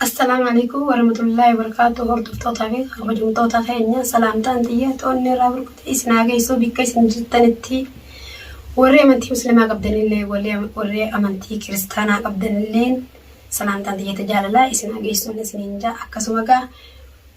السلام عليكم ورحمة الله وبركاته. هردو توتا في خبجم توتا خينيا سلامتان تيا توني رابركت إسنا جيسو بكيس نجتنتي وري أمانتي مسلمة قبدن اللي وري أمانتي كريستانا قبدن اللين سلامتان تيا تجاللا إسنا جيسو نسنين جا أكسومكا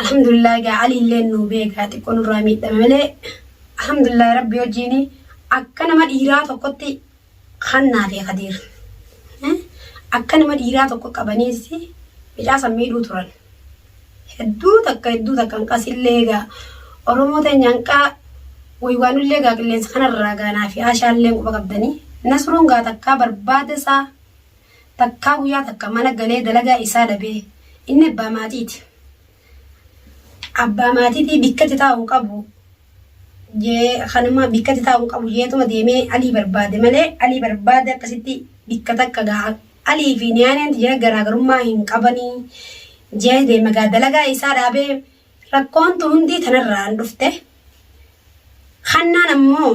الحمد لله جا علي اللين نوبيكا تكون رامي دملي الحمد لله ربي وجيني أكنا ما إيرات وقتي خنا في خدير أكنا ما إيرات وقت أبانيسي Bijasa miidhuu turan hedduu takka hanqas illee egaa Oromoota nyanqaa waywaanullee egaa qilleensa kanarraa gaanaa fi haashaallee quba qabdanii Nasruun gaa takkaa barbaada isaa takkaa guyyaa takka mana galee dalagaa isaa dhabee inni abbaa maatiiti. Abbaa maatiitii bikkatti taa'uu qabu jee kanuma bikkatti taa'uu qabu jeetuma deemee alii barbaade malee alii barbaade akkasitti bikka takka gaa alii fi niyaaneen jira garaagarummaa hin qabanii jee deema gaa dalagaa isaa dhaabee rakkoontu hundi tanarraan dhufte hannaan ammoo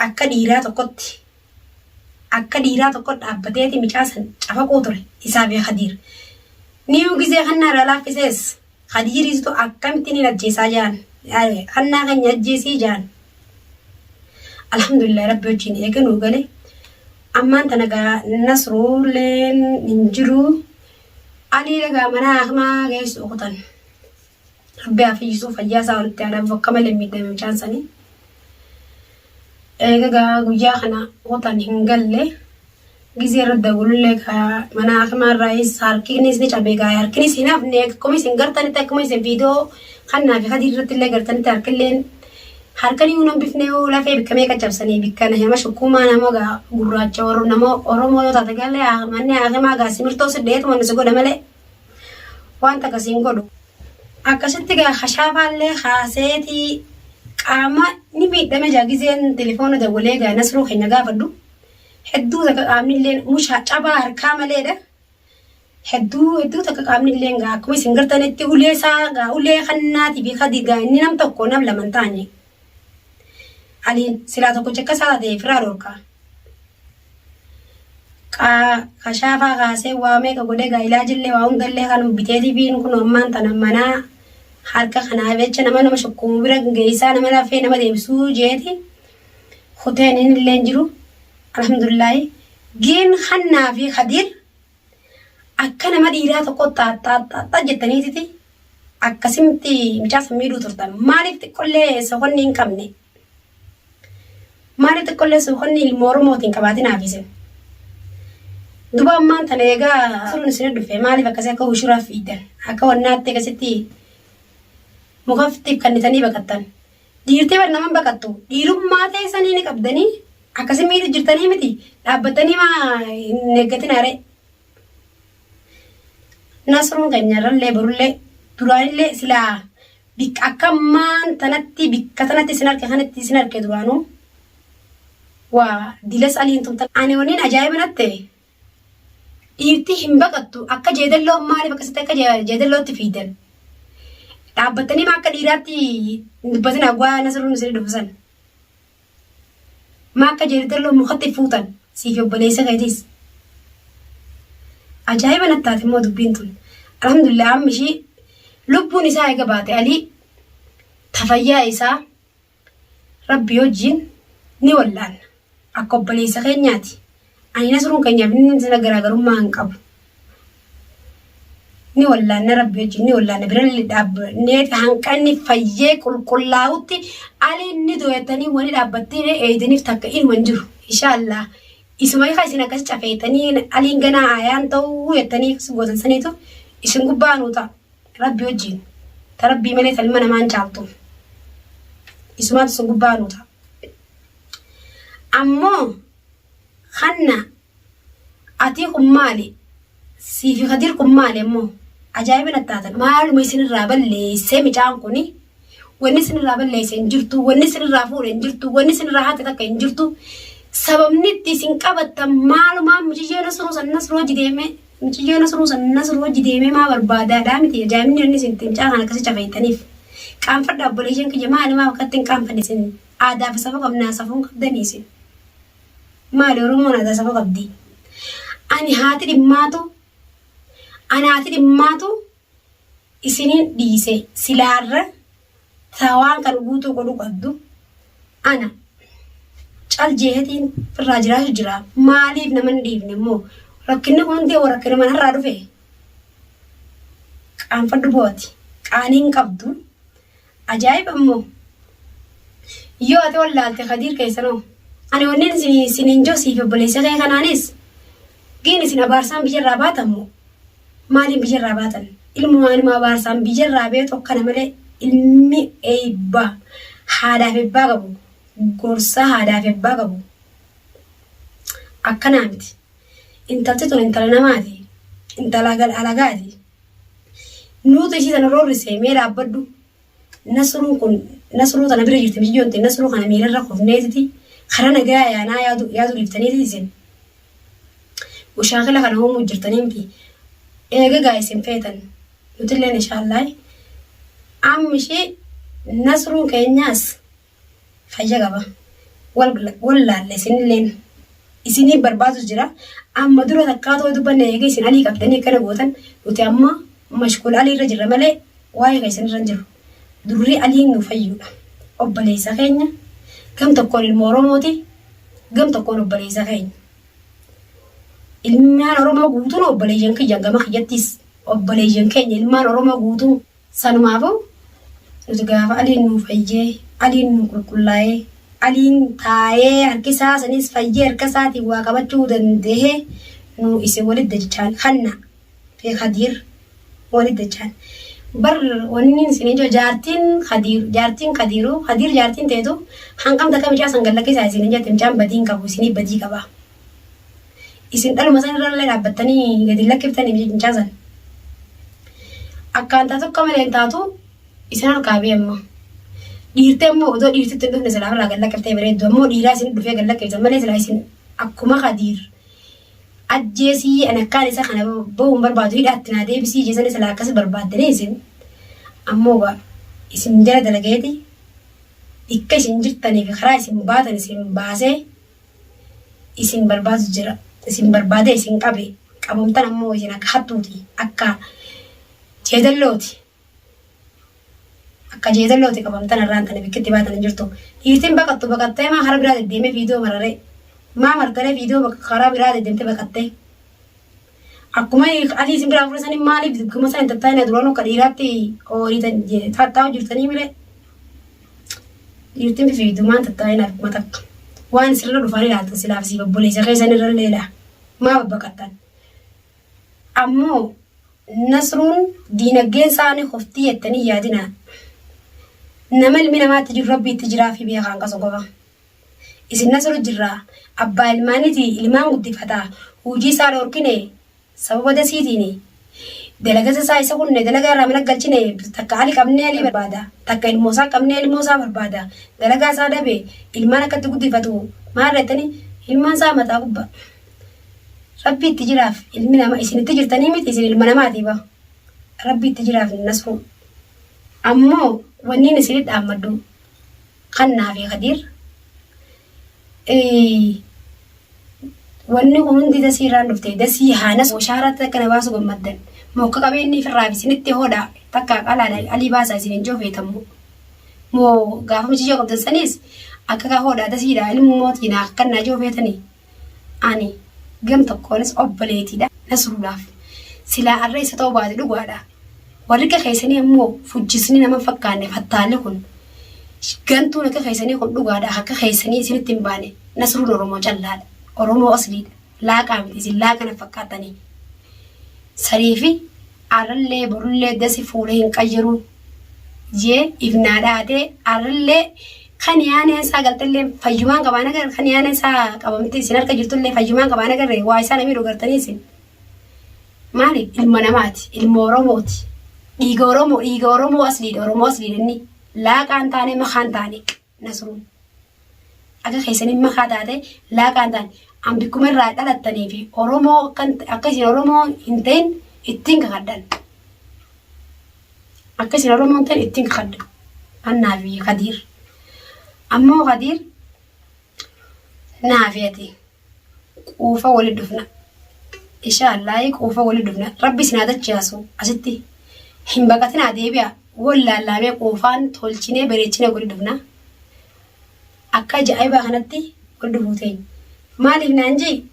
akka dhiiraa tokkotti dhaabbateeti micaasan cafaquu ture isaa fi Khadiir niyu gisee hannaarraa laaffisees Khadiiristu akkamittiin hin ajjeesaa jaan hannaa keenya ajjeesii jaan alhamdulillah rabbi wajjin eeganuu galee ammaan tanagaa Nasruuleen injiru alii lagaa mana akmaa geessu okutan rabbi hafiyisuu fayyaasaa walitti aadaaf bakka malee miidhame chaansanii eegagaa guyyaa kana okutan hin galle gizee radda gullee mana akmaa raayis harkinis ni cabeegaa harkinis hin hafne akkuma isin gartanitti akkuma isin viidiyoo kannaa fi Khadiir irratti illee gartanitti harkilleen harkanii unan bifne lafee bikkamee qaccabsanii bikkana hema shukkumaa namoota gurraacha Oromoo yoo taate galee manni akamaa gaa simirtoo siddeetu wanni si godha malee wanta akkasiin godhu akkasitti gaa hashaafaallee haaseetii qaama ni miidhame jaagizeen telefoona dawwalee gaa Nasruu keenya gaafadhu hedduu takka qaamnillee mushaa cabaa harkaa maleedha hedduu takka qaamnillee gaa akkuma isin gartanitti ulee isaa gaa ulee kannaatii fi Khadiir gaa inni nam tokko nam lama taane Aliin silaa tokko chakka saatee firaa dhorkaa. Kashaafaa kaasee waa meeqa godhee gaa ilaajillee waa hundallee kan biteetii biin kun ammaan tana manaa harka kanaa jecha nama shukkumu bira geessaa nama lafee nama deebisuu jeeti. Hoteen inni illee jiru alhamdulillahi giin hannaa fi Khadiir akka nama dhiiraa tokko xaaxaa jettaniititi akkasitti micaasa miidhuu turtan maaliif xiqqollee sohonni hin qabne. Maali xiqqollee sohonni ilmoo Oromootiin qabaatiin haafise. Duba ammaan tana egaa Nasruun isin dhufe maaliif akkasii akka ushuraaf fiidan akka wannaatti akkasitti mukaftiif kannitanii baqattan. Dhiirtee bar naman baqattu dhiirummaa teessanii ni qabdanii akkasii miidhu jirtanii miti dhaabbatanii maa hin eeggatin haare. Nasruun keenyarrallee barullee duraanillee silaa akka ammaan tanatti bikka tanatti isin harke kanatti isin harke duraanuu. Waa dilas aliin tumtan ani waniin ajaa'iba natte dhiirti hin baqattu akka jeedalloo maaliif akkasitti akka jeedallootti fiidan dhaabbatanii maa akka dhiiraatti dubbatin agwaa Nasruun isin dhufisan maa akka jeedalloo mukatti fuutan siif obboleessa keetis ajaa'iba nattaati immoo dubbiin tun alhamdulillah ammishii lubbuun isaa eega baate alii tafayyaa isaa rabbi wajjin ni wallaan akka obboleessa keenyaati. Ani Nasruun keenyaaf inni sana garaagarummaa hin qabu. Ni wallaanna rabbi wajjin ni wallaanna birallee dhaabbannee hanqanni fayyee qulqullaa'utti alii inni dooyatanii wani dhaabbattee eedaniif takka ilma hin jiru. Inshaallah isuma isin akkas cafeetanii aliin ganaa ayaan ta'uu yettanii gootan saniitu isin gubbaa nuu ta'a rabbi wajjin ta rabbii malee talma namaan caaltu. Isumaatu isin gubbaa nuu ta'a. Ammoo hanna ati kun maali siifi Khadiir kun maali ammoo ajaa'iba nattaatan maaluma isinirraa balleessee micaan kuni wanni isinirraa balleessee hin jirtu wanni isinirraa fuudhe hin jirtu wanni isinirraa haate takka hin jirtu sababni itti isin qabattan maalumaa michiyyoo Nasruu wajji deemee maa barbaadaadhaa miti ajaa'ibni inni isin micaa kana akkasii cafeettaniif qaanfadha obboleeyyan kiyya maali maa wakkatti hin qaanfanne isin aadaa fi safuu qabnaa safuun qabdanii isin maali Oromoon aadaa safuu qabdi ani haati dhimmaatu أنا أعتقد ماتو إسنين ديسة سلارة ثوان كانوا بوتو كلو قدو أنا الجهتين في الراجل جرا ما ليفنا من ليفنا مو ركنا هون وركنا من هرادو فيه كان فدبوتي كانين كبدو عجائب أمو يو أتولى التخدير كيسنو أنا ونين سنين جوسي في بوليسة كي كنانيس جيني سنا بارسان بيجر رابات أمو مالي بيجر راباتن المواني ما بارسان بيجر رابط وكنا ملي المي أيبا هذا في باغبو gorsa haadhaa fi abbaa qabu akkanaa miti intalti tun intala namaati intala alagaati nuuti ishii tana roorrisee mee dhaabbadhu nasruu tana bira jirti miyyoonti nasruu kana miilarra kufneetiti kara nagaa yaanaa yaadu dhiiftaniiti isin ushaakila kana hoomuu jirtanii miti eegagaa isin feetan nutilleen inshaallah ammishii nasruun keenyaas fayya qaba wallaalle isinilleen isinii barbaadu jira amma dura takkaatoo dubbanne eega isin alii qabdanii akkana gootan nuti amma mashkuul alii irra jirra malee waa'ee keessan irra jiru durri aliin nu fayyuudha obboleessa keenya gam tokkoon ilma oromooti gam tokkoon obboleessa keenya ilmaan oromoo guutuun obboleeyyan kiyyan gama kiyyattis obboleeyyan keenya ilmaan oromoo guutuu sanumaafuu nuti gaafa aliin nu fayyee aliin nu qulqullaa'ee aliin taa'ee harkisaa sanis fayyee harka isaatiin waa qabachuu danda'ee nu isin walitti dachaan kanna fi Khadiir walitti dachaan bar wanni isin ijoo jaartiin Khadiiru Khadiir jaartiin teetu hanqamta kamichaa sangallaqisaa isin ijatti michaan badiin qabu isinii badii qaba isin dhaluma san irrallee dhaabbattanii gadi lakkiftanii micaasan akkaantaa tokko malee taatu isin harkaa beemma dhiirtee immoo odoo dhiirtitti hin dhufne silaa irraa gallaqqiftee bareeddu ammoo dhiiraa isin dhufee gallaqqisan malee silaa isin akkuma Khadiir ajjeesii an akkaan isa kana bahuun barbaadu hidhaatti naa deebisii jeesani silaa akkas barbaaddanii isin ammoo isin jala dalageeti dhikka isin jirtanii fi karaa isin baatan isin baasee isin barbaadu jira isin barbaade isin qabamtan ammoo isin akka hattuuti akka jeedallooti akka jeedallooti qabamtan irraan tana bikkitti baatan jirtu dhiirtiin baqattee maa karaa biraa deddeemee viidiyoo mararee maa martaree viidiyoo karaa biraa deddeemtee baqattee akkuma alii isin biraa fudhatanii maaliif dukkuma sana tattaa'ina duraan akka dhiiraatti ooliitan tattaa'u jirtanii mire dhiirtiin fiidumaan tattaa'ina akkuma takka waan sirra dhufanii laatan silaaf si obboleessa keessan irra leela maa babbaqattan ammoo nasruun diinagdeen isaanii qoftii jettanii yaadina nama ilmi namaatti jiru rabbiitti jiraa fi beekaan qaso qofa isin nasru jirraa abbaa ilmaaniiti ilmaan guddifataa hujii isaa dhorkine sababa dasiitiini dalagasa isaa isa kunne dalagaa irraa mana galchine takka ali qabnee ali barbaada takka ilmoosaa qabnee ilmoosaa barbaada dalagaa isaa dhabe ilmaan akkatti guddifatu maarreettani ilmaan isaa mataa gubbaa rabbiitti jiraaf ilmi nama isinitti jirtanii miti isin ilma namaati ba rabbiitti jiraaf nasru ammoo wanniin isinit dhaammaddu kannaa fi Khadiir wanni hundi dasii irraan dhufte dasii haanas washaarratti akkana baasu gammaddan mokka qabeenni firraa fi isinitti hodha takka qalaadha alii baasaa isin hin joofeetamu moo gaafa michijoo qabdan sanis akka kaa hodha dasiidha ilmu mootiin akkannaa joofeetanii ani gam tokkoonis obboleetiidha nasruudhaaf silaa arra isa ta'uu baate dhugaadha warri akka keessanii ammoo fujjisni nama fakkaanne fattaalle kun gantuun akka keessanii kun dhugaadha akka keessanii isinitti hin baane nasruun oromoo callaadha oromoo asliidha laaqaa miti isin laaqana fakkaatanii sarii fi arrallee borullee dasi fuulee hin qayyiru jee ifnaa dhaatee arrallee kan yaana isaa galtallee fayyumaan qabaan agar kan yaana isaa qabamte isin harka jirtullee fayyumaan qabaan agarre waa isaa namii dhugartanii isin maali ilma namaati ilma oromooti dhiiga oromoo asliidha inni laaqaan taane makaan taane nasruun akka keessanii makaa taate laaqaan taane ambikkuma irraa dhalattanii fi oromoo akka isin oromoo hin ta'in ittiin kakaddan akka isin oromoo hin ta'in ittiin kakaddan annaa fi Khadiir ammoo Khadiir naafiyati quufa wali dhufna إن شاء الله يكوفا ولدنا ربي سنادت جاسو أستي هم بقتنا ديبيا ولا لا بيكوفان تولشيني بريتشيني ولدنا أكا جايبا خنتي ولدهوتين مالي نانجي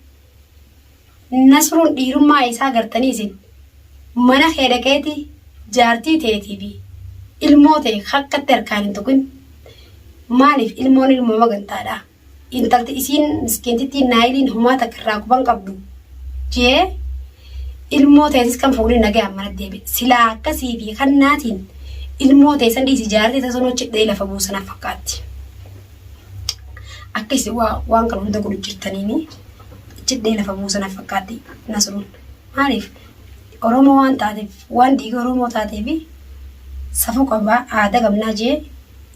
نصرون ديرو ما إيسا غرتنيسين منا خيركيتي جارتي تيتي بي الموتي خاكا تركان تكون مالف المون المومغن تادا intalti isin miskintiti nailin huma takra kuban qabdu je ilmo teesis kan fuudhi nagaa amana deebe sila akkasii fi kannaatiin ilmo teesan dhiisi jaartii tasoon hojjedhee lafa buusana fakkaatti akkasi waan kan hunda godhu jirtaniini hojjedhee lafa buusana fakkaatti nasruun maaliif oromoo waan taateef waan dhiiga oromoo taateef safuu qabaa aadaa qabnaa jee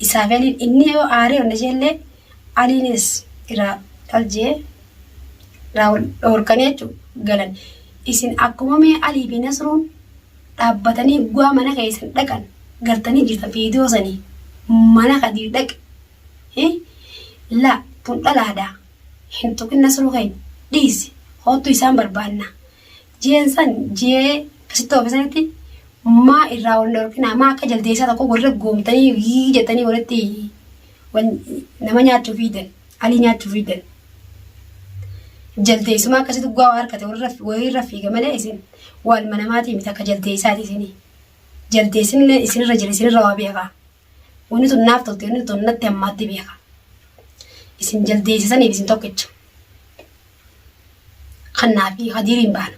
isaafeliin inni yoo aaree onna jeellee alinis ira aljee raawul orkaneechu galan isin akkuma mee alii fi nasruun dhaabbatanii gu'a mana keessan dhaqan gartanii jirtan viidiyoo sanii mana kadii dhaq la tun dhalaadhaa hin tuqin nasruu kain dhiisi hootu isaan barbaanna jeensan jee kasitti oofisanitti maa irraa wal dhorkinaa maa akka jaldeessaa tokko warra goomtanii jettanii walitti nama nyaachuu fiidan alii nyaachuu fiidan jaldeessuma akkasitti gu'aa harkate warra fiiga malee isin wal manamaatii miti akka jaldeessaati isinii jaldeessinillee isinirra jira isinirra waa beekaa wanni tun naaf tolte wanni tun natti hammaatti beekaa isin jaldeessisaniif isin tokkicha kannaa fi hadiiriin baana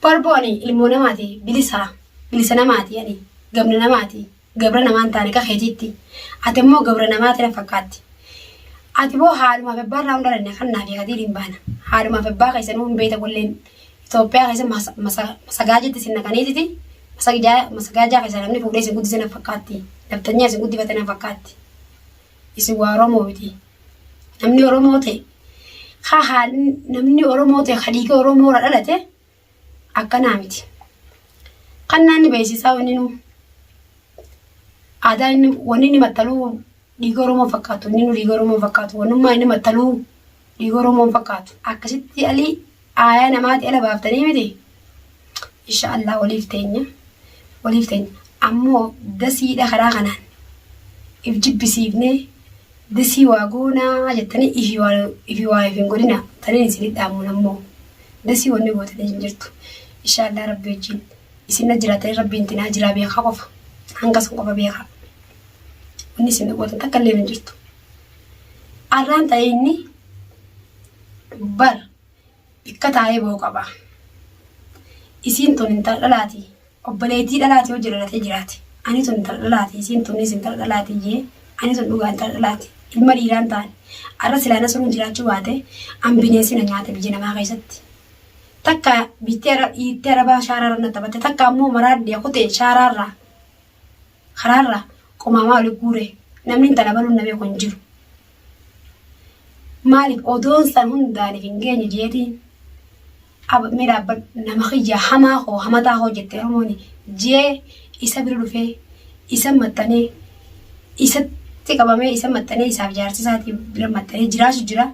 barbooni ilmoo namaati bilisa namaati yani gabna namaati gabra namaan taane ka keetiitti ati immoo gabra namaati na fakkaatti ati boo haalumaaf abbaa irraa hundalanne kannaa fi hadiiriin baana haalumaaf abbaa keessan hun beeta golleen Itoophiyaa keessan masagaajitti isin naqaniititi masagaajaa keessan namni fuudhee isin guddise na fakkaatti dabtanyaa isin guddifate na fakkaatti isin waa Oromoo miti namni Oromoo ta'e namni Oromoo ta'e hadiika Oromoo irra dhalate akkanaa miti kannaan ni beeksisaa aadaa wanni inni maxxaluu dhiiga Oromoo fakkaatu inni dhiiga Oromoo fakkaatu wannummaa inni maxxaluu dhiiga Oromoo fakkaatu akkasitti alii aayaa namaati ala baaftanii miti inshaallah waliif teenya ammoo dasiidha karaa kanaan if jibbisiifnee dasii waa goonaa jettanii ifi waa ifin godhina taniin isinit dhaamuun ammoo dasii wanni gootanii hin jirtu inshaallah rabbi wajjin isin jiraatanii rabbiin tinaa jiraa beekaa qofa hangas qofa beekaa wanni isin gootan takka illee hin jirtu arraan ta'e inni bar bikka taa'ee boo qaba isin tun intala dhalaati obboleettii dhalaati hojii dhalatee jiraati ani tun intala dhalaati isin tun intala dhalaati jee ani tun dhugaa intala dhalaati ilma dhiiraan ta'an arra silaana sun jiraachuu baate an bineensina nyaata biyya namaa keessatti takka bittee arabaa shaaraarra na taphatte takka ammoo maraadde kutee shaaraarraa karaarraa qomamaa oli guure namni intala baluun na beeku hin jiru maaliif odoon san hundaaniif hin geenye jeetiin midhaabba nama xiyyaa hamaa hoo hamataa hoo jettee Oromooni jee isa bira dhufee isa maxxanee isatti qabamee isa maxxanee isaaf jaarsisaatii bira maxxanee jiraatu jira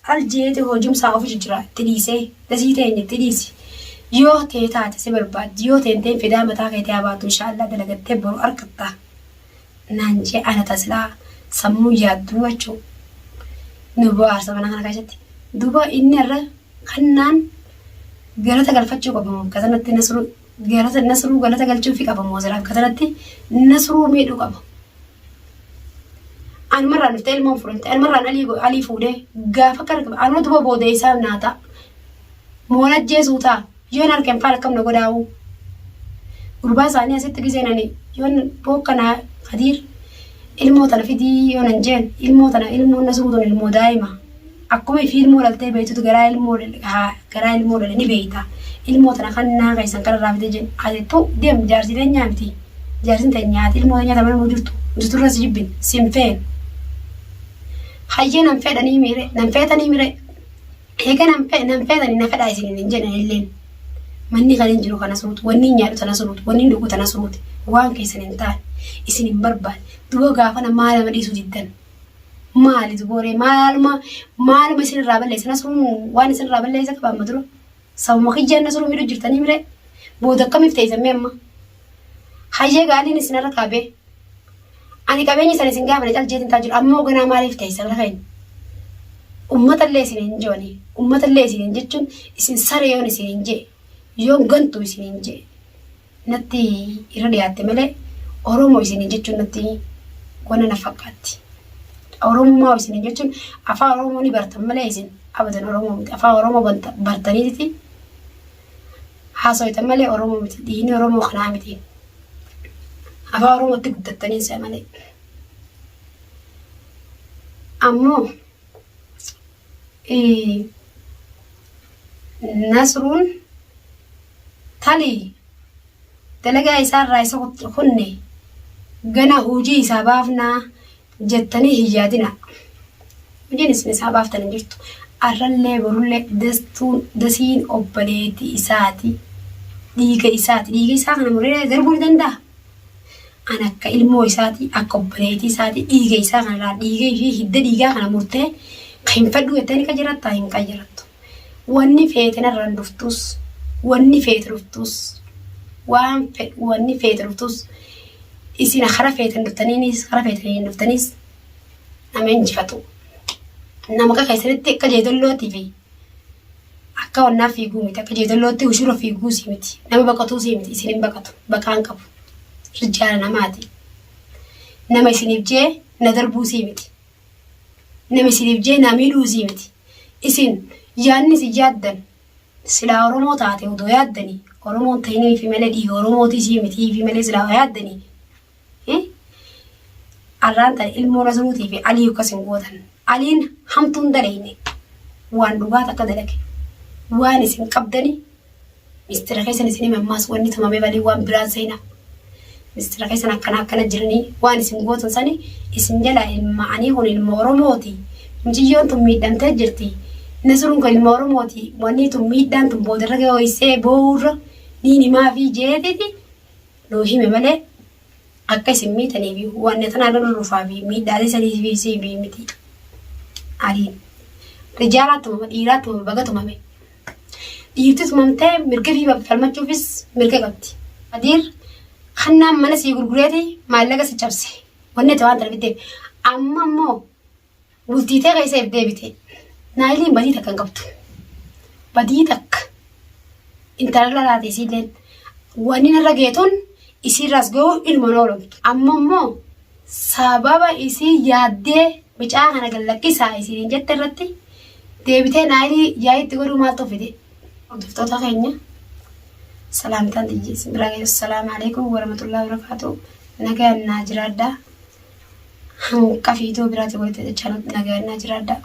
cal jeete hojumsaa ofiitu jira itti dhiisee dasii teenye itti dhiisi yoo ta'e taate si barbaaddi yoo ta'e fidaa mataa keetii abaatu inshaallah dalagattee boru argatta naan jee ana taslaa sammuu yaadduu jechuu nu bohaarsa mana kana keessatti duuba inni irra kannaan galata galfachuu qabamu kasanatti nasruu galata galchuu fi qabamu asirraa kasanatti nasruu miidhuu qaba anumarraan dhuftee ilmoon fudhante anumarraan alii fuudhee gaafa kana anuu duba boodee isaa naata moonajjeesuu ta'a yoon harkeen faana akkam na godhaawu gurbaa isaanii asitti giseenanii yoon bookkanaa hadiir ilmoo tana fidii yoonan jeen ilmoo nasruu tun ilmoo daa'ima akkuma fi ilmoo dhaltee beektutu garaa ilmoo dhale ni beekta ilmoo tana kannaa keessan kanarraa fidee jen adeettu deem jaarsileen nyaamti jaarsin ta'e nyaati ilmoo nyaata mana jirturra si jibbin sinfeen hayyee nan feetanii mire eega nan feetanii na fedhaa isiniin hin jedhan illeen manni kan hin jiru kana suruutu wanni hin nyaadhu tana suruutu wanni hin dhugu tana suruuti waan keessan hin taane isin hin barbaade duba gaafa namaa lama dhiisuu diddan maali dubooree maaluma isin irraa balleessa nasruun waan isin irraa balleessa qabaama dura سو ما خيجي الناس رو ميرو جرتني مرة بودا كم يفتح زمي أما حاجة قالي نسنا ركابه أنا كابيني سنة سنجاب رجال جيت تاجر أما وقنا ما يفتح سلا خين أمة اللي سنين جواني أمة اللي سنين جتون إسن سريون سنين جي يوم جنتو سنين جي نتي إرديات ملء أرومو سنين جتون نتي وانا نفقاتي أورومو ما سنين جتون أفا أورومو ني برتم ملء إسن أبدا أورومو أفا أورومو برتني تي حاسوي تملي أورومو متديني أورومو خنامتين أفا أورومو تقدتني ساملي أمو نصرون تالي تلقى إسار رايسو خني جنا هوجي سبافنا جتني هجادنا وجين اسمي سبافتنا نجرتو أرلّي برولّي دسين أبليتي إساتي ديجا إساتنا مرينا دربول دندا أنا كإلمو إساتي أكبليتي إساتي ديجا إساتنا لا ديجا فيه هدا ديجا أنا مرتة خيم فدو يتاني كجرات تاين كجرات واني فيتنا رندفتوس واني فيت رفتوس واني فيت رفتوس إسينا خرافيتن دفتنيس أمين جفتو nama kakak kajeedollooti fi akka wannaa fiiguu miti akka jeedollooti ushura fiiguu si miti nama baqatuu si miti isinin baqatu baqaan qabu rijaala namaati nama isiniif jee na darbuu si miti nama isiniif jee na miidhuu si miti isin yaanni si yaaddan silaa Oromoo taate odoo yaaddanii Oromoon ta'inii fi malee dhiiga Oromooti si miti fi malee silaa yaaddanii arraan ta'e ilmoo Nasruutii fi Alii akkasin gootan Aliin hamtuun daleeyne waan dhugaata akka dalage waan isin qabdani mistira keessan isin mammaas wanni tumame balee waan biraan seenaa mistira keessan akkana jiranii waan isin gootan sani isin jala ilmaanii kun ilma Oromooti mujiyyoon tun miidhamtee jirti Nasruun kun ilma Oromooti wanni tun miidhaan tun boodarra gahoysee boorra niin himaa fi jeetiti nuu hime malee akka isin miitanii fi waan tanaa lolufaa fi miidhaalee sanii fi miti Aliin rijaalaat tumame dhiiraat tumame baga tumame dhiirti tumamtee mirga fi falmachuufis mirga qabdi adiir kannaan mana sii gurgureeti maallaqa si cabse wanni ta'e waan darbiteef amma immoo bultiitee keessa if deebite naayiliin badii takka hin qabdu badii takka intala laatee isiilleen wanni narra geetuun isiirraas ga'uu ilma noolomtu amma immoo sababa isii yaaddee bicaa kana gallakkisaa isiin jette irratti deebitee naayilii yaa'itti godhuu maal tofite hordoftoota keenya salaamtaan tijjiis biraa keessatti salaamu alaikum warahmatullahi wabarakatuh nagaan naa jiraadhaa hanqa fiitoo biraatti walitti jecha nagaan naa jiraadhaa